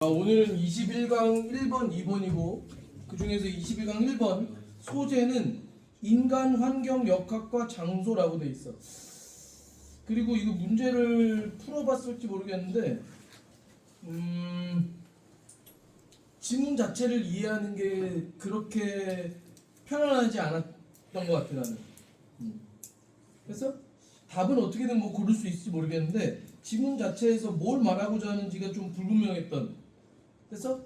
오늘은 21강 1번, 2번이고 그 중에서 21강 1번 소재는 인간 환경 역학과 장소라고 돼 있어. 그리고 이거 문제를 풀어봤을지 모르겠는데 지문 자체를 이해하는 게 그렇게 편안하지 않았던 것 같아 나는. 그래서 답은 어떻게든 뭐 고를 수 있을지 모르겠는데 지문 자체에서 뭘 말하고자 하는지가 좀 불분명했던. 그래서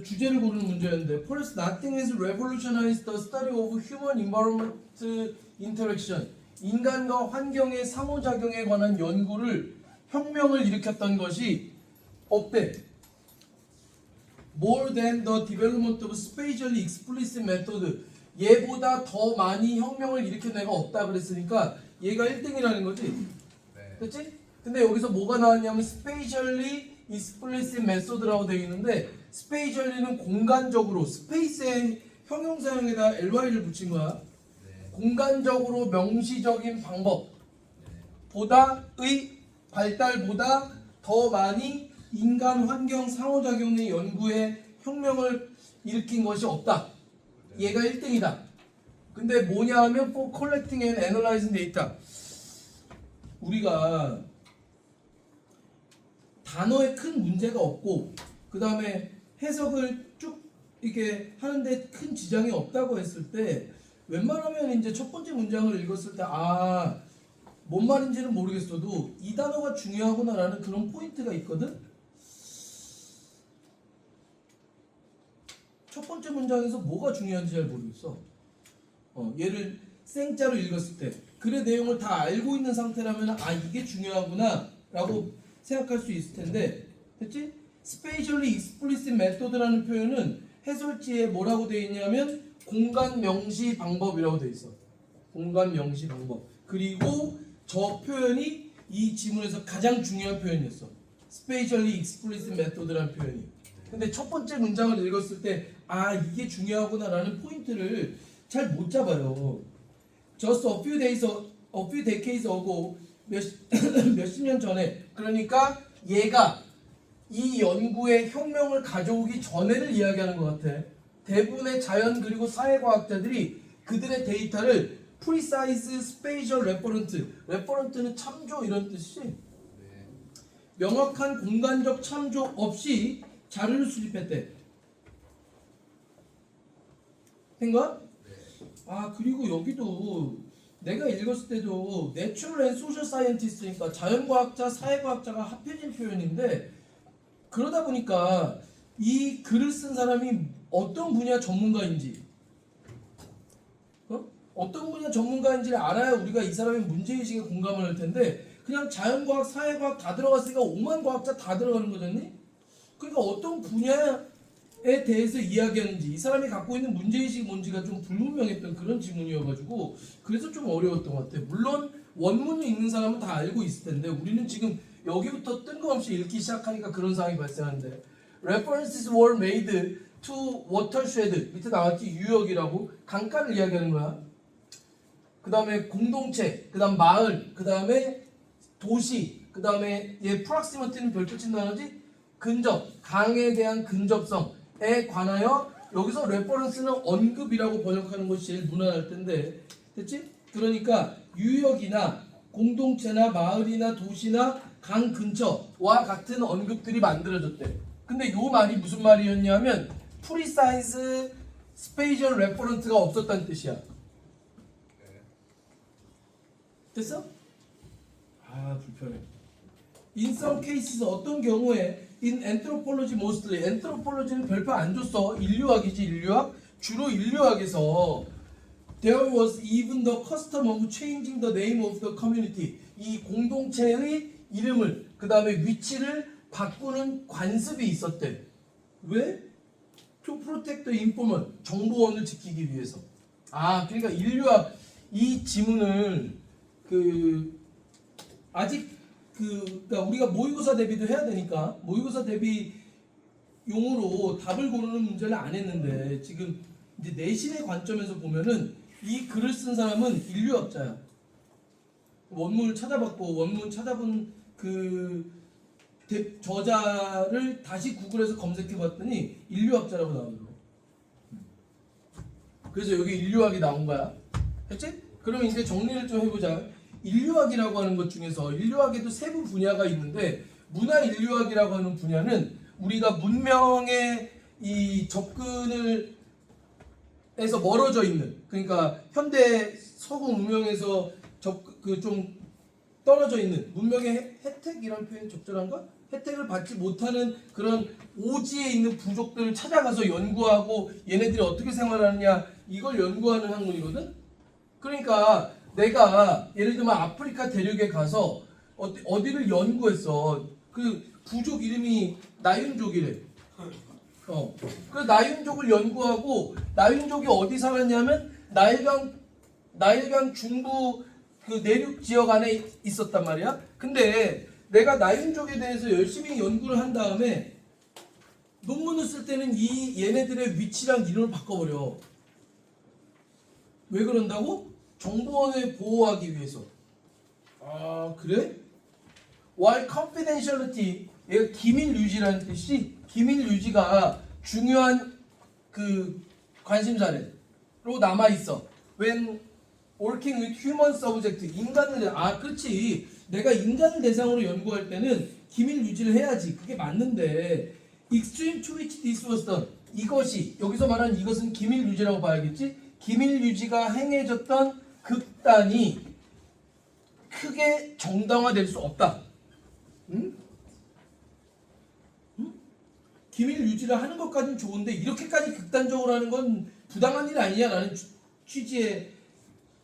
주제를 고르는 문제였는데 First, nothing has revolutionized the study of human environment interaction. 인간과 환경의 상호작용에 관한 연구를 혁명을 일으켰던 것이 없대. More than the development of spatially explicit method. 얘보다 더 많이 혁명을 일으킨 애가 없다 그랬으니까 얘가 1등이라는 거지. 그렇지? 근데 여기서 뭐가 나왔냐면 spatially explicit method라고 되어 있는데 spatially는 공간적으로 스페이스의 형용사형에다 ly를 붙인 거야. 공간적으로 명시적인 방법 보다의 발달보다 더 많이 인간 환경 상호작용의 연구에 혁명을 일으킨 것이 없다. 얘가 1등이다. 근데 뭐냐 하면 for collecting and analyzing data. 우리가 단어에 큰 문제가 없고 그 다음에 해석을 쭉 이렇게 하는데 큰 지장이 없다고 했을 때 웬만하면 이제 첫 번째 문장을 읽었을 때 뭔 말인지는 모르겠어도 이 단어가 중요하구나라는 그런 포인트가 있거든. 첫 번째 문장에서 뭐가 중요한지 잘 모르겠어. 얘를 생자로 읽었을 때 글의 내용을 다 알고 있는 상태라면 이게 중요하구나 라고 생각할 수 있을 텐데, 됐지? Spatially explicit method라는 표현은 해설지에 뭐라고 되어 있냐면 공간 명시 방법이라고 되어 있어. 공간 명시 방법. 그리고 저 표현이 이 지문에서 가장 중요한 표현이었어. Spatially explicit method라는 표현이. 근데 첫 번째 문장을 읽었을 때 이게 중요하구나라는 포인트를 잘 못 잡아요. Just a few decades ago 몇십 년 전에, 그러니까 얘가 이 연구에 혁명을 가져오기 전에를 이야기하는 것 같아. 대부분의 자연 그리고 사회과학자들이 그들의 데이터를 precise spatial reference는 참조 이런 뜻이지. 명확한 공간적 참조 없이 자료를 수집했대. 된가? 그리고 여기도 내가 읽었을 때도 Natural and Social Scientist니까 자연과학자, 사회과학자가 합해진 표현인데, 그러다 보니까 이 글을 쓴 사람이 어떤 분야 전문가인지 어떤 분야 전문가인지를 알아야 우리가 이 사람의 문제의식에 공감을 할 텐데 그냥 자연과학, 사회과학 다 들어갔으니까 오만 과학자 다 들어가는 거잖니? 그러니까 어떤 분야에 대해서 이야기하는지, 이 사람이 갖고 있는 문제의식이 뭔지가 좀 불분명했던 그런 지문이어가지고 그래서 좀 어려웠던 것 같아요. 물론 원문을 읽는 사람은 다 알고 있을 텐데 우리는 지금 여기부터 뜬금없이 읽기 시작하니까 그런 상황이 발생하는데, References were made to watershed. 밑에 나왔지, 유역이라고. 강가를 이야기하는 거야. 그 다음에 공동체, 그 다음 마을, 그 다음에 도시, 그 다음에 얘 proximity는 별표 친다는 거지. 근접, 강에 대한 근접성에 관하여, 여기서 reference는 언급이라고 번역하는 것이 제일 무난할 텐데, 됐지? 그러니까 유역이나 공동체나 마을이나 도시나 강 근처와 같은 언급들이 만들어졌대. 근데 요 말이 무슨 말이었냐면 precise spatial reference가 없었다는 뜻이야. 됐어? 불편해. In some cases, 어떤 경우에 in anthropology mostly, anthropology는 별표 안 줬어. 인류학이지, 인류학. 주로 인류학에서 there was even the custom of changing the name of the community. 이 공동체의 이름을, 그 다음에 위치를 바꾸는 관습이 있었대. 왜? To protect the informant. 정보원을 지키기 위해서. 그러니까 인류학 이 지문을 아직 그러니까 우리가 모의고사 대비도 해야 되니까 모의고사 대비 용으로 답을 고르는 문제를 안 했는데 지금 이제 내신의 관점에서 보면은 이 글을 쓴 사람은 인류학자야. 원문을 찾아봤고 원문 찾아본 그 저자를 다시 구글에서 검색해봤더니 인류학자라고 나오는 거야. 그래서 여기 인류학이 나온 거야. 됐지? 그럼 이제 정리를 좀 해보자. 인류학이라고 하는 것 중에서 인류학에도 세부 분야가 있는데 문화 인류학이라고 하는 분야는 우리가 문명의 이 접근을 에서 멀어져 있는, 그러니까 현대 서구 문명에서 좀 떨어져 있는 문명의 혜택, 이런 표현이 적절한가? 혜택을 받지 못하는 그런 오지에 있는 부족들을 찾아가서 연구하고 얘네들이 어떻게 생활하느냐, 이걸 연구하는 학문이거든. 그러니까 내가 예를 들면 아프리카 대륙에 가서 어디를 연구했어. 그 부족 이름이 나윤족이래. 그 나윤족을 연구하고, 나윤족이 어디 살았냐면 나일강 중부 그 내륙 지역 안에 있었단 말이야. 근데 내가 나윤족에 대해서 열심히 연구를 한 다음에 논문을 쓸 때는 이 얘네들의 위치랑 이름을 바꿔버려. 왜 그런다고? 정보원을 보호하기 위해서. 아, 그래? While confidentiality, 얘가 기밀 유지라는 뜻이, 기밀 유지가 중요한 그 관심사로 남아 있어. When working with human subject, 인간을, 그렇지. 내가 인간을 대상으로 연구할 때는 기밀 유지를 해야지. 그게 맞는데, extreme to which this was done, 이것이, 여기서 말하는 이것은 기밀 유지라고 봐야겠지. 기밀 유지가 행해졌던 극단이 크게 정당화될 수 없다. 응? 기밀 유지를 하는 것까지는 좋은데 이렇게까지 극단적으로 하는 건 부당한 일 아니냐라는 취지의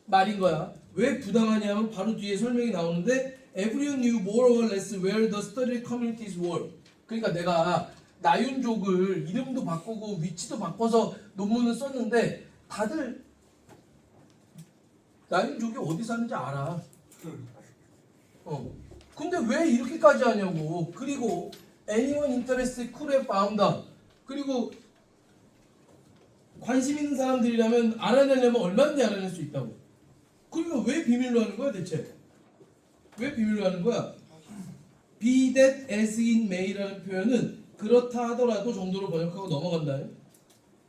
말인 거야. 왜 부당하냐면 바로 뒤에 설명이 나오는데 everyone knew more or less where the studied communities were. 그러니까 내가 나윤족을 이름도 바꾸고 위치도 바꿔서 논문을 썼는데 다들 나윤족이 어디 사는지 알아. 근데 왜 이렇게까지 하냐고. 그리고 anyone interested could have found out. 그리고 관심 있는 사람들이라면 알아내려면 얼마든지 알아낼 수 있다고. 그러니까 왜 비밀로 하는 거야 대체? 왜 비밀로 하는 거야? Be that as it may라는 표현은 그렇다 하더라도 정도로 번역하고 넘어간다.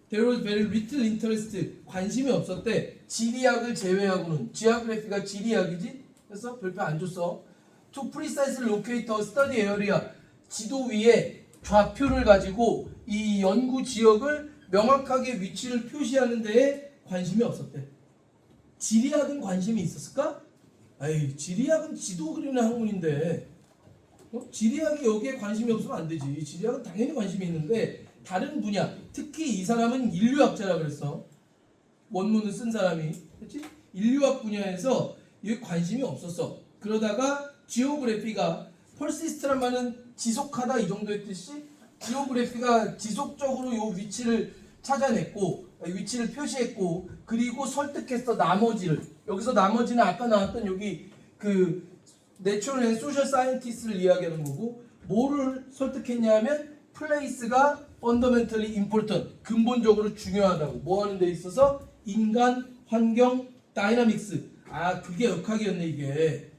There was very little interest. 관심이 없었대. 지리학을 제외하고는. 지오그래피가 지리학이지? 그래서 별표 안 줬어. To precisely locate the study area. 지도 위에 좌표를 가지고 이 연구 지역을 명확하게 위치를 표시하는 데에 관심이 없었대. 지리학은 관심이 있었을까? 아이, 지리학은 지도 그리는 학문인데 지리학이 여기에 관심이 없으면 안 되지. 지리학은 당연히 관심이 있는데 다른 분야, 특히 이 사람은 인류학자라 그랬어. 원문을 쓴 사람이, 그렇지? 인류학 분야에서 이게 관심이 없었어. 그러다가 지오그래피가 퍼시스트란 말은 지속하다 이 정도의 뜻이, 지오그래피가 지속적으로 요 위치를 찾아냈고 위치를 표시했고 그리고 설득했어. 나머지를, 여기서 나머지는 아까 나왔던 여기 그 내추럴 앤 소셜 사이언티스트를 이야기하는 거고, 뭐를 설득했냐면 플레이스가 fundamentally important, 근본적으로 중요하다고. 뭐 하는 데 있어서? 인간, 환경, 다이나믹스. 그게 역학이었네 이게.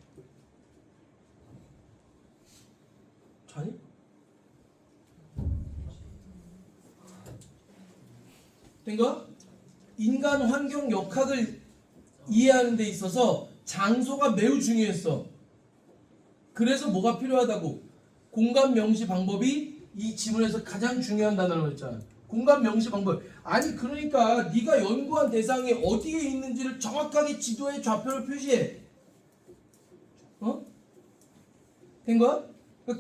자니? 된가? 인간, 환경, 역학을 이해하는 데 있어서 장소가 매우 중요했어. 그래서 뭐가 필요하다고? 공간 명시 방법이 이 지문에서 가장 중요한 단어라고 했잖아. 공간 명시 방법. 아니 그러니까 네가 연구한 대상이 어디에 있는지를 정확하게 지도에 좌표를 표시해. 된 거야?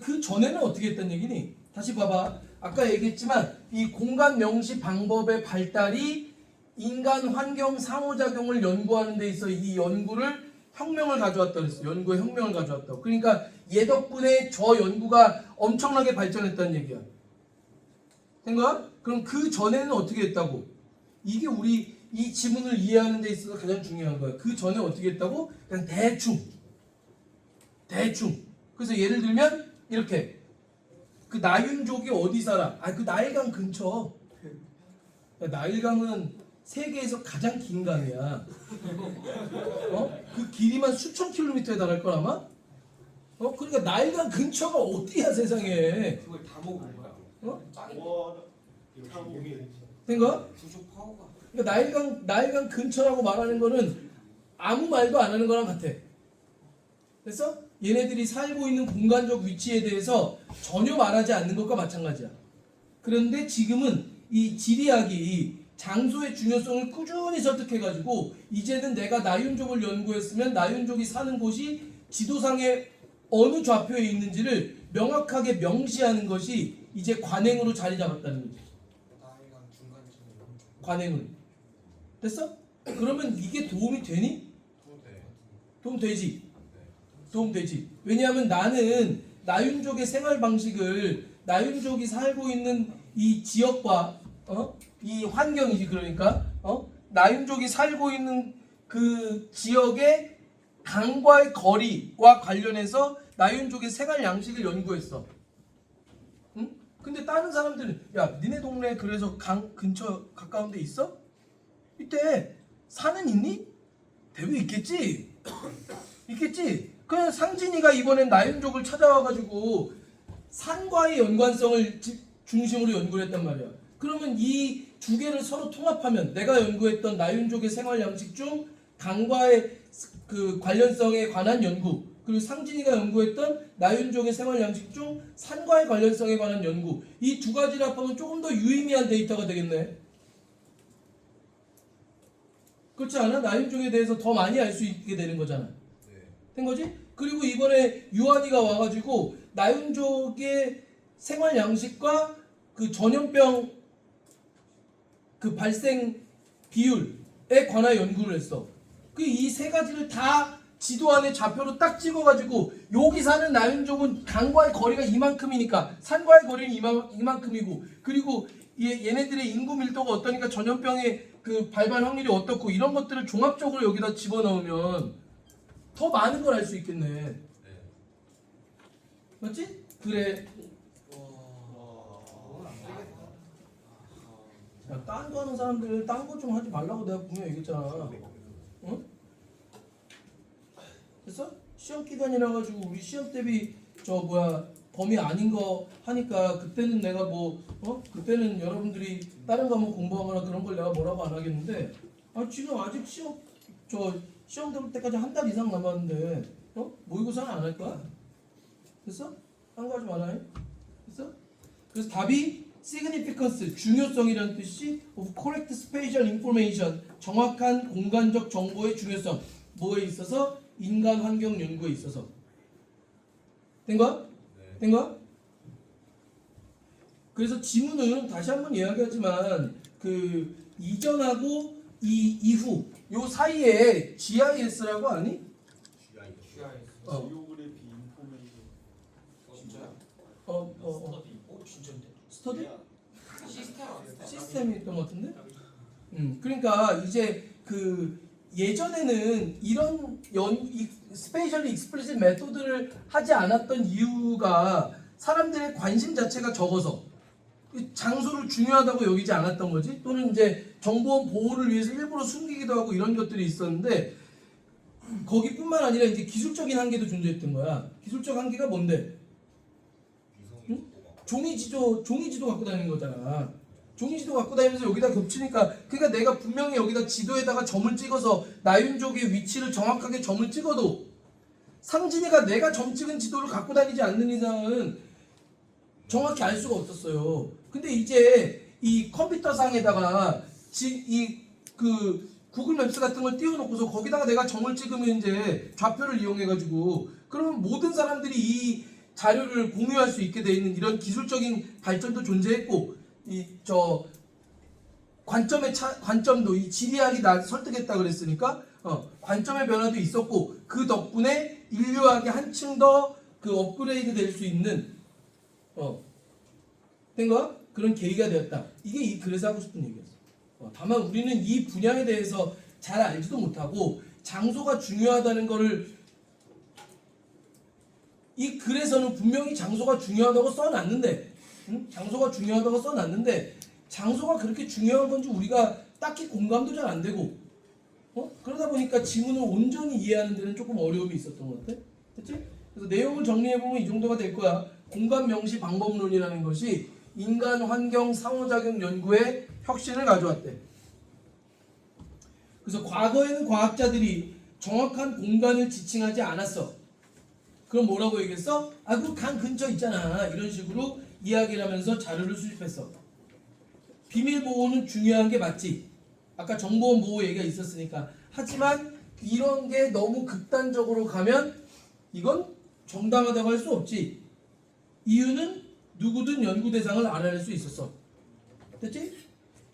그 전에는 어떻게 했단 얘기니? 다시 봐봐. 아까 얘기했지만 이 공간 명시 방법의 발달이 인간 환경 상호작용을 연구하는 데 있어 이 연구를 혁명을 가져왔다고 그랬어. 연구에 혁명을 가져왔다고. 그러니까 얘 덕분에 저 연구가 엄청나게 발전했다는 얘기야. 된 거야? 그럼 그 전에는 어떻게 했다고? 이게 우리 이 지문을 이해하는 데 있어서 가장 중요한 거야. 그 전에 어떻게 했다고? 그냥 대충. 그래서 예를 들면 이렇게. 그 나윤족이 어디 살아? 그 나일강 근처. 나일강은 세계에서 가장 긴 강이야. 그 길이만 수천 킬로미터에 달할 걸 아마? 그러니까 나일강 근처가 어디야 세상에. 그걸 다 먹은 거야. 짱이 된가? 부족 파워가. 그러니까 나일강 근처라고 말하는 거는 아무 말도 안 하는 거랑 같아. 됐어? 얘네들이 살고 있는 공간적 위치에 대해서 전혀 말하지 않는 것과 마찬가지야. 그런데 지금은 이 지리학이 장소의 중요성을 꾸준히 설득해가지고 이제는 내가 나윤족을 연구했으면 나윤족이 사는 곳이 지도상에 어느 좌표에 있는지를 명확하게 명시하는 것이 이제 관행으로 자리 잡았다는 거지. 나이가 중간쯤에 관행으로. 됐어? 그러면 이게 도움이 되니? 도움 되지. 도움 되지. 왜냐하면 나는 나윤족의 생활 방식을 나윤족이 살고 있는 이 지역과 이 환경이지. 그러니까 나윤족이 살고 있는 그 지역의 강과의 거리와 관련해서 나윤족의 생활 양식을 연구했어. 응? 근데 다른 사람들은 야 니네 동네에 그래서 강 근처 가까운 데 있어? 이때 산은 있니? 대부 있겠지. 있겠지. 그냥 상진이가 이번엔 나윤족을 찾아와가지고 산과의 연관성을 중심으로 연구를 했단 말이야. 그러면 이 두 개를 서로 통합하면 내가 연구했던 나윤족의 생활 양식 중 강과의 그 관련성에 관한 연구, 그리고 상진이가 연구했던 나윤족의 생활 양식 중 산과의 관련성에 관한 연구, 이 두 가지를 합하면 조금 더 유의미한 데이터가 되겠네. 그렇지 않아? 나윤족에 대해서 더 많이 알 수 있게 되는 거잖아. 된 거지? 그리고 이번에 유한이가 와가지고 나윤족의 생활 양식과 그 전염병 그 발생 비율에 관한 연구를 했어. 그 이 세 가지를 다 지도 안에 좌표로 딱 찍어가지고 여기 사는 나윤족은 강과의 거리가 이만큼이니까 산과의 거리는 이만큼이고, 그리고 얘네들의 인구 밀도가 어떠니까 전염병의 그 발발 확률이 어떻고, 이런 것들을 종합적으로 여기다 집어넣으면 더 많은 걸 알 수 있겠네. 맞지? 그래. 야, 딴 거 하는 사람들 딴 거 좀 하지 말라고 내가 분명히 얘기했잖아. 응? 됐어? 시험 기간이라 가지고 우리 시험 대비 범위 아닌 거 하니까 그때는 내가 그때는 여러분들이 다른 과목 공부하거나 그런 걸 내가 뭐라고 안 하겠는데, 지금 아직 시험 들을 때까지 한 달 이상 남았는데 모의고사는 안 할 거야? 됐어? 딴 거 하지 말아요. 됐어? 그래서 답이 significance, 중요성이라는 뜻이 of correct spatial information, 정확한 공간적 정보의 중요성. 뭐에 있어서? 인간 환경 연구에 있어서. 된 거야? 된 거야? 그래서 지문은 다시 한번 이야기하지만 그 이전하고 이 이후 요 사이에 GIS라고 아니? 지오그래피 인포메이션. 진짜야? 진짜인데? 스터디? 시스템 시스템이 있던 것 같은데? 그러니까 이제 그 예전에는 이런 스페셜리 익스플리시트 메소드를 하지 않았던 이유가 사람들의 관심 자체가 적어서 장소를 중요하다고 여기지 않았던 거지, 또는 이제 정보원 보호를 위해서 일부러 숨기기도 하고 이런 것들이 있었는데, 거기뿐만 아니라 이제 기술적인 한계도 존재했던 거야. 기술적 한계가 뭔데? 응? 종이지도 갖고 다니는 거잖아. 종이지도 갖고 다니면서 여기다 겹치니까, 그러니까 내가 분명히 여기다 지도에다가 점을 찍어서 나윤족의 위치를 정확하게 점을 찍어도 상진이가 내가 점 찍은 지도를 갖고 다니지 않는 이상은 정확히 알 수가 없었어요. 근데 이제 이 컴퓨터상에다가 그 구글 맵스 같은 걸 띄워놓고서 거기다가 내가 점을 찍으면 이제 좌표를 이용해가지고, 그러면 모든 사람들이 이 자료를 공유할 수 있게 돼 있는 이런 기술적인 발전도 존재했고, 관점도 이 지리학이 나 설득했다 그랬으니까 관점의 변화도 있었고, 그 덕분에 인류학이 한층 더 그 업그레이드 될 수 있는 된 거야? 그런 계기가 되었다. 이게 그래서 하고 싶은 얘기였어. 다만 우리는 이 분야에 대해서 잘 알지도 못하고 장소가 중요하다는 거를 이 글에서는 분명히 장소가 중요하다고 써놨는데, 장소가 중요하다고 써놨는데 장소가 그렇게 중요한 건지 우리가 딱히 공감도 잘 안 되고, 그러다 보니까 지문을 온전히 이해하는 데는 조금 어려움이 있었던 것 같아. 됐지? 그래서 내용을 정리해보면 이 정도가 될 거야. 공간 명시 방법론이라는 것이 인간 환경 상호작용 연구에 혁신을 가져왔대. 그래서 과거에는 과학자들이 정확한 공간을 지칭하지 않았어. 그럼 뭐라고 얘기했어? 아, 그 강 근처 있잖아. 이런 식으로 이야기를 하면서 자료를 수집했어. 비밀 보호는 중요한 게 맞지. 아까 정보원 보호 얘기가 있었으니까. 하지만 이런 게 너무 극단적으로 가면 이건 정당하다고 할 수 없지. 이유는 누구든 연구 대상을 알아낼 수 있었어. 됐지?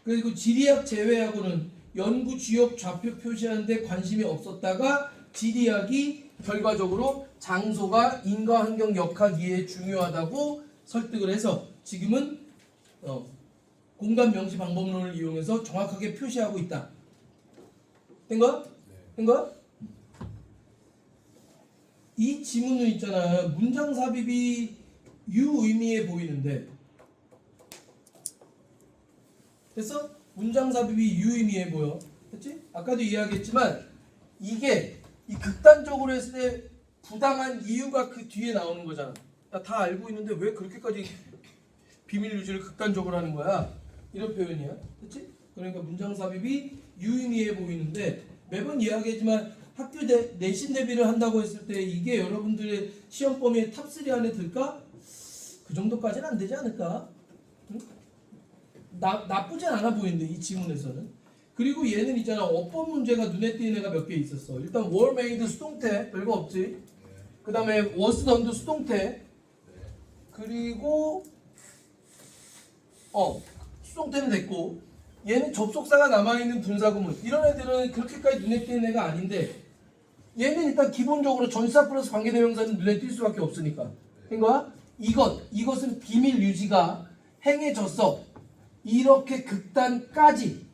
그리고 지리학 제외하고는 연구 지역 좌표 표시하는 데 관심이 없었다가 지리학이 결과적으로 장소가 인과 환경 역학 이해에 중요하다고 설득을 해서 지금은 공간 명시 방법론을 이용해서 정확하게 표시하고 있다. 된 거야? 된 거야? 이 지문은 있잖아. 문장 삽입이 유의미해 보이는데 됐어? 문장 삽입이 유의미해 보여. 됐지? 아까도 이야기했지만 이게 이 극단적으로 했을 때 부당한 이유가 그 뒤에 나오는 거잖아. 나 다 알고 있는데 왜 그렇게까지 비밀 유지를 극단적으로 하는 거야? 이런 표현이야. 됐지? 그러니까 문장 삽입이 유의미해 보이는데 매번 이야기하지만 학교 내신 대비를 한다고 했을 때 이게 여러분들의 시험 범위의 탑3 안에 들까? 그 정도까지는 안 되지 않을까? 응? 나쁘진 않아 보이는데 이 지문에서는. 그리고 얘는 있잖아. 어법 문제가 눈에 띄는 애가 몇 개 있었어. 일단 were made 수동태 별거 없지. 그 다음에 was done도 수동태. 그리고 수동태는 됐고 얘는 접속사가 남아있는 분사구문. 이런 애들은 그렇게까지 눈에 띄는 애가 아닌데 얘는 일단 기본적으로 전치사 플러스 관계대명사는 눈에 띌 수밖에 없으니까. 된 거야? 이것은 비밀 유지가 행해졌어. 이렇게 극단까지.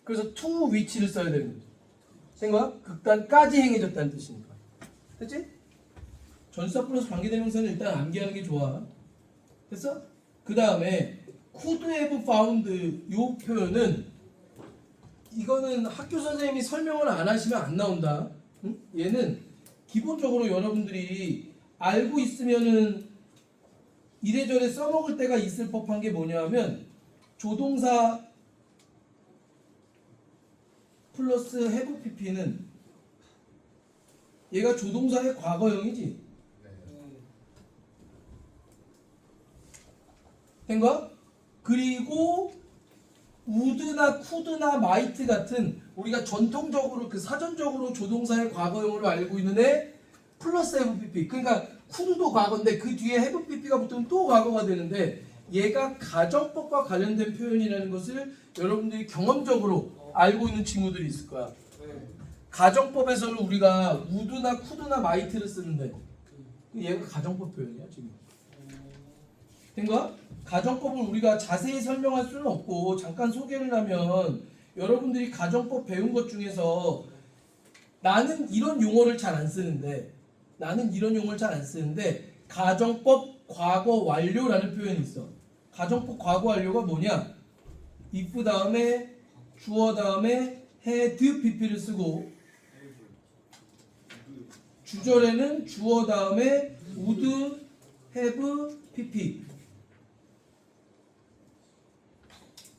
그래서 to which를 써야 되는 거죠. 된 거야? 극단까지 행해졌다는 뜻이니까. 됐지? 전치사 플러스 관계대명사는 일단 암기하는 게 좋아. 됐어? 그 다음에 could have found 이 표현은 이거는 학교 선생님이 설명을 안 하시면 안 나온다. 응? 얘는 기본적으로 여러분들이 알고 있으면은 이래저래 써먹을 때가 있을 법한 게 뭐냐면 조동사 플러스 have pp는 얘가 조동사의 과거형이지. 된 거야? 그리고 would나 could나 might 같은 우리가 전통적으로 그 사전적으로 조동사의 과거형으로 알고 있는 애 플러스 have pp. 그러니까 could도 과거인데 그 뒤에 have pp가 붙으면 또 과거가 되는데 얘가 가정법과 관련된 표현이라는 것을 여러분들이 경험적으로 알고 있는 친구들이 있을 거야. 가정법에서는 우리가 would나 could나 might를 쓰는데 얘가 가정법 표현이야 지금. 된 거야? 가정법을 우리가 자세히 설명할 수는 없고 잠깐 소개를 하면 여러분들이 가정법 배운 것 중에서 나는 이런 용어를 잘 안 쓰는데 가정법 과거 완료라는 표현이 있어. 가정법 과거 완료가 뭐냐? if 다음에 주어 다음에 had pp를 쓰고 주절에는 주어 다음에 would have pp.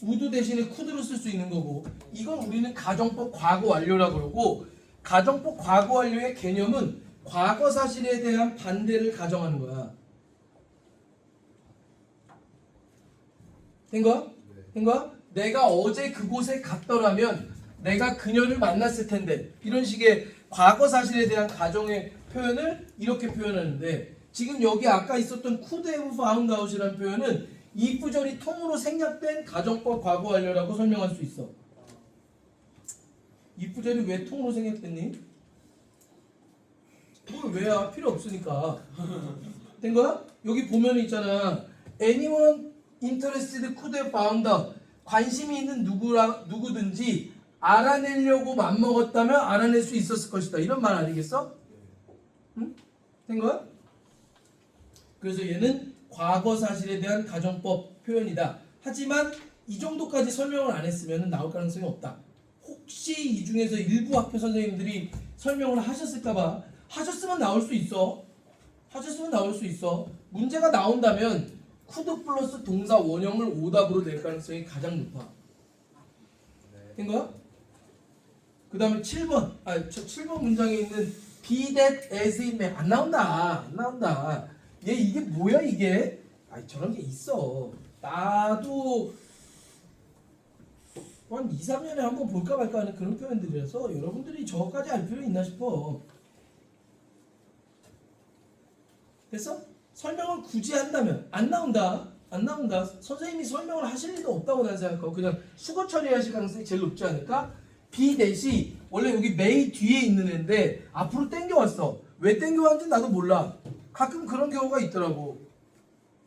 would 대신에 could로 쓸 수 있는 거고 이건 우리는 가정법 과거 완료라고 그러고 가정법 과거 완료의 개념은 과거 사실에 대한 반대를 가정하는 거야. 된 거야? 된 거야? 내가 어제 그곳에 갔더라면 내가 그녀를 만났을 텐데 이런 식의 과거 사실에 대한 가정의 표현을 이렇게 표현하는데 지금 여기 아까 있었던 could have found out이라는 표현은 이 구절이 통으로 생략된 가정법 과거 완료라고 설명할 수 있어. 이 구절이 왜 통으로 생략됐니? 뭐 왜야? 필요 없으니까. 된 거야? 여기 보면 있잖아. Anyone interested could have found out. 관심이 있는 누구든지 알아내려고 맘먹었다면 알아낼 수 있었을 것이다. 이런 말 아니겠어? 응? 된 거야? 그래서 얘는 과거 사실에 대한 가정법 표현이다. 하지만 이 정도까지 설명을 안 했으면 나올 가능성이 없다. 혹시 이 중에서 일부 학교 선생님들이 설명을 하셨을까봐 하셨으면 나올 수 있어. 찾았으면 나올 수 있어. 문제가 나온다면 could 플러스 동사 원형을 오답으로 낼 가능성이 가장 높아. 된 거야? 그 다음에 7번. 저 7번 문장에 있는 be that as it may. 안 나온다. 안 나온다. 얘 이게 뭐야 이게? 저런 게 있어. 나도 한 2, 3년에 한번 볼까 말까 하는 그런 표현들이라서 여러분들이 저거까지 알 필요 있나 싶어. 됐어? 설명을 굳이 한다면 안 나온다. 안 나온다. 선생님이 설명을 하실 리도 없다고 난 생각하고 그냥 수거 처리하실 가능성이 제일 높지 않을까? be that이 원래 여기 may 뒤에 있는 애인데 앞으로 땡겨왔어. 왜 땡겨왔는지 나도 몰라. 가끔 그런 경우가 있더라고.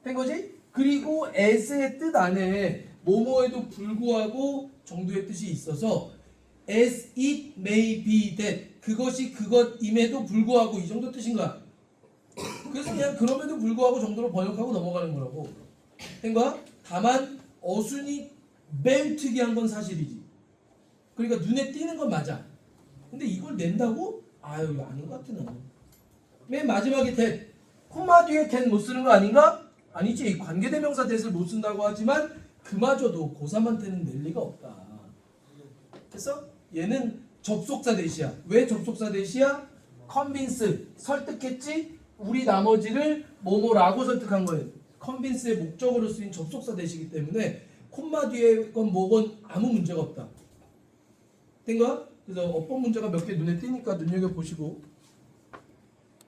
된 거지? 그리고 as의 뜻 안에 뭐뭐에도 불구하고 정도의 뜻이 있어서 as it may be that 그것이 그것임에도 불구하고 이 정도 뜻인 거야. 그래서 그냥 그럼에도 불구하고 정도로 번역하고 넘어가는 거라고. 된 거야? 다만 어순이 매우 특이한 건 사실이지. 그러니까 눈에 띄는 건 맞아. 근데 이걸 낸다고? 아유 아닌 것 같아 나는. 맨 마지막에 that 콤마 뒤에 that 못 쓰는 거 아닌가? 아니지. 관계대명사 that을 못 쓴다고 하지만 그마저도 고3한테는 낼 리가 없다. 됐어? 얘는 접속사 대시야. 왜 접속사 대시야? convince 설득했지? 우리 나머지를 뭐뭐라고 설득한 거예요. convince의 목적으로 쓰인 접속사 대시기 때문에 콤마 뒤에 건 뭐건 아무 문제가 없다. 된 거야? 그래서 어법 문제가 몇 개 눈에 띄니까 눈여겨보시고